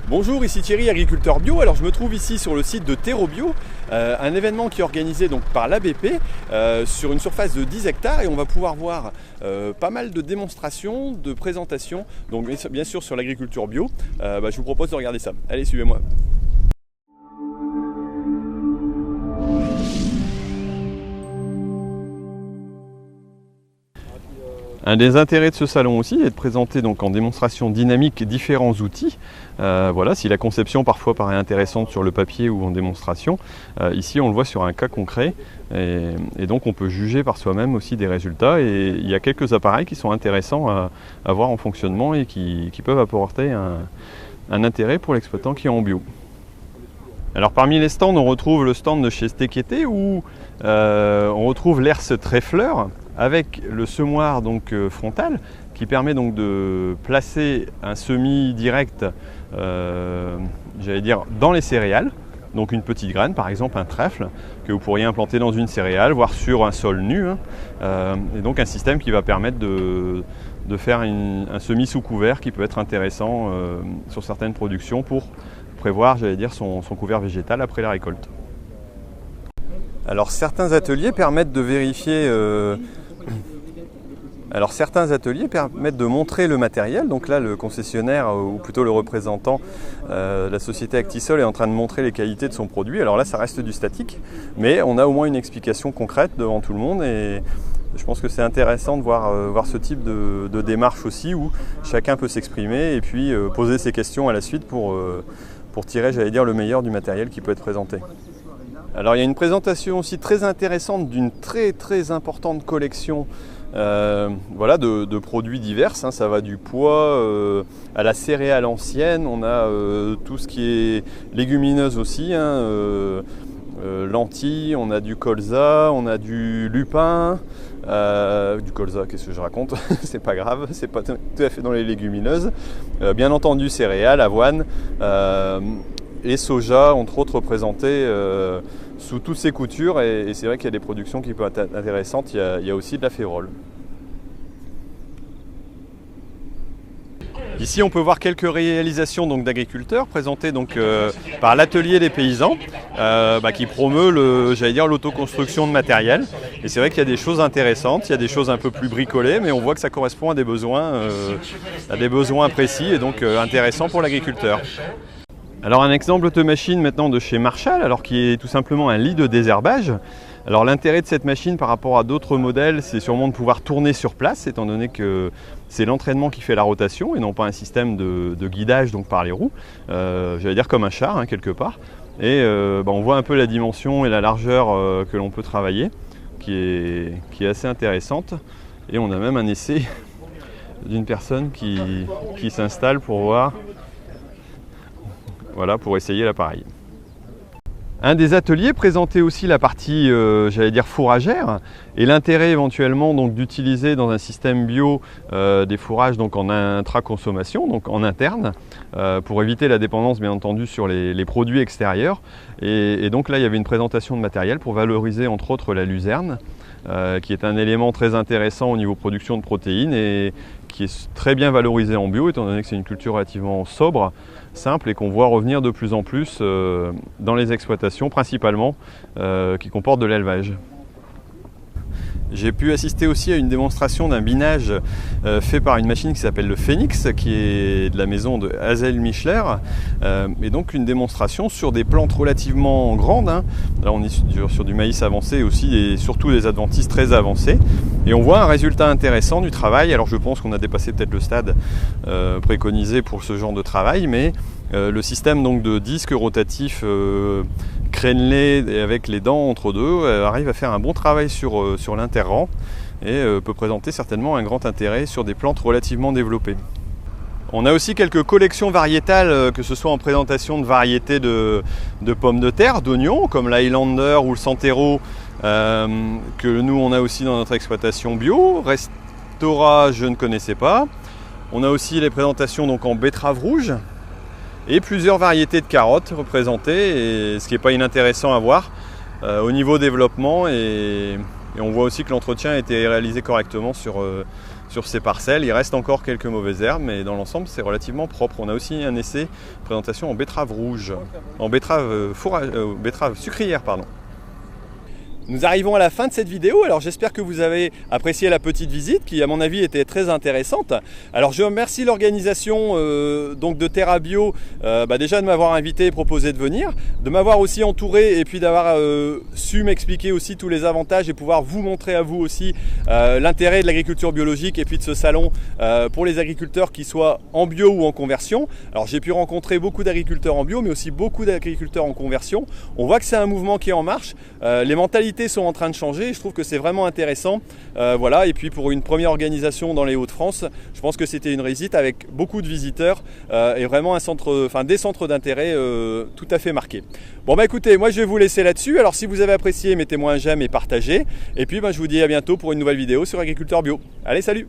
Bonjour, ici Thierry, agriculteur bio. Alors je me trouve ici sur le site de Terrobio, un événement qui est organisé donc par l'ABP sur une surface de 10 hectares et on va pouvoir voir pas mal de démonstrations, de présentations, donc bien sûr sur l'agriculture bio. Je vous propose de regarder ça. Allez, suivez-moi. Un des intérêts de ce salon aussi est de présenter donc en démonstration dynamique différents outils. Voilà, si la conception parfois paraît intéressante sur le papier ou en démonstration, ici on le voit sur un cas concret et donc on peut juger par soi-même aussi des résultats. Et il y a quelques appareils qui sont intéressants à voir en fonctionnement et qui peuvent apporter un intérêt pour l'exploitant qui est en bio. Alors parmi les stands, on retrouve le stand de chez Stekete où on retrouve l'Herse Treffleur avec le semoir donc frontal qui permet donc de placer un semis direct j'allais dire dans les céréales, donc une petite graine par exemple un trèfle que vous pourriez implanter dans une céréale voire sur un sol nu et donc un système qui va permettre de faire un semis sous couvert qui peut être intéressant sur certaines productions pour prévoir j'allais dire son couvert végétal après la récolte. Alors certains ateliers permettent de vérifier permettent de montrer le matériel. Donc là, le concessionnaire, ou plutôt le représentant de la société Actisol est en train de montrer les qualités de son produit. Alors là, ça reste du statique, mais on a au moins une explication concrète devant tout le monde. Et je pense que c'est intéressant de voir ce type de démarche aussi, où chacun peut s'exprimer et puis poser ses questions à la suite pour tirer, j'allais dire, le meilleur du matériel qui peut être présenté. Alors il y a une présentation aussi très intéressante d'une très importante collection de produits divers, ça va du pois à la céréale ancienne, on a tout ce qui est légumineuse aussi, lentilles, on a du colza, on a du lupin, du colza, qu'est-ce que je raconte, c'est pas grave, c'est pas tout à fait dans les légumineuses, bien entendu céréales, avoine et soja, entre autres représentés sous toutes ces coutures, et c'est vrai qu'il y a des productions qui peuvent être intéressantes, il y a aussi de la férole. Ici on peut voir quelques réalisations d'agriculteurs présentées par l'atelier des paysans qui promeut l'autoconstruction de matériel. Et c'est vrai qu'il y a des choses intéressantes, il y a des choses un peu plus bricolées, mais on voit que ça correspond à des besoins précis et donc intéressants pour l'agriculteur. Alors un exemple de machine maintenant de chez Marshall, alors qui est tout simplement un lit de désherbage. Alors l'intérêt de cette machine par rapport à d'autres modèles, c'est sûrement de pouvoir tourner sur place, étant donné que c'est l'entraînement qui fait la rotation et non pas un système de guidage donc par les roues, j'allais dire comme un char quelque part. Et on voit un peu la dimension et la largeur que l'on peut travailler, qui est assez intéressante. Et on a même un essai d'une personne qui s'installe pour voir. Voilà, pour essayer l'appareil. Un des ateliers présentait aussi la partie, fourragère, et l'intérêt éventuellement d'utiliser dans un système bio des fourrages en intra-consommation, donc en interne, pour éviter la dépendance bien entendu sur les produits extérieurs. Et donc là, il y avait une présentation de matériel pour valoriser entre autres la luzerne, qui est un élément très intéressant au niveau production de protéines et qui est très bien valorisé en bio, étant donné que c'est une culture relativement sobre, simple et qu'on voit revenir de plus en plus dans les exploitations, principalement qui comportent de l'élevage. J'ai pu assister aussi à une démonstration d'un binage fait par une machine qui s'appelle le Phoenix, qui est de la maison de Hazel Michler, et donc une démonstration sur des plantes relativement grandes. Là on est sur du maïs avancé aussi et surtout des adventices très avancés, et on voit un résultat intéressant du travail. Alors je pense qu'on a dépassé peut-être le stade préconisé pour ce genre de travail, mais le système de disques rotatifs crénelés et avec les dents entre deux arrive à faire un bon travail sur l'interrang et peut présenter certainement un grand intérêt sur des plantes relativement développées. On a aussi quelques collections variétales, que ce soit en présentation de variétés de pommes de terre, d'oignons, comme l'Highlander ou le Santero, que nous on a aussi dans notre exploitation bio. Restora, je ne connaissais pas. On a aussi les présentations en betterave rouge et plusieurs variétés de carottes représentées, et ce qui n'est pas inintéressant à voir au niveau développement, et on voit aussi que l'entretien a été réalisé correctement sur sur ces parcelles. Il reste encore quelques mauvaises herbes, mais dans l'ensemble, c'est relativement propre. On a aussi un essai, présentation en betterave rouge, en betterave sucrière, pardon. Nous arrivons à la fin de cette vidéo, alors j'espère que vous avez apprécié la petite visite qui à mon avis était très intéressante. Alors je remercie l'organisation donc de Terra Bio déjà de m'avoir invité et proposé de venir, de m'avoir aussi entouré et puis d'avoir su m'expliquer aussi tous les avantages et pouvoir vous montrer à vous aussi l'intérêt de l'agriculture biologique et puis de ce salon pour les agriculteurs qui soient en bio ou en conversion. Alors j'ai pu rencontrer beaucoup d'agriculteurs en bio mais aussi beaucoup d'agriculteurs en conversion. On voit que c'est un mouvement qui est en marche, les mentalités sont en train de changer, je trouve que c'est vraiment intéressant. Voilà, et puis pour une première organisation dans les Hauts-de-France, je pense que c'était une réussite avec beaucoup de visiteurs et vraiment des centres d'intérêt tout à fait marqués. Bon bah écoutez, moi je vais vous laisser là-dessus. Alors si vous avez apprécié, mettez-moi un j'aime et partagez. Et puis je vous dis à bientôt pour une nouvelle vidéo sur Agriculteur Bio. Allez, salut!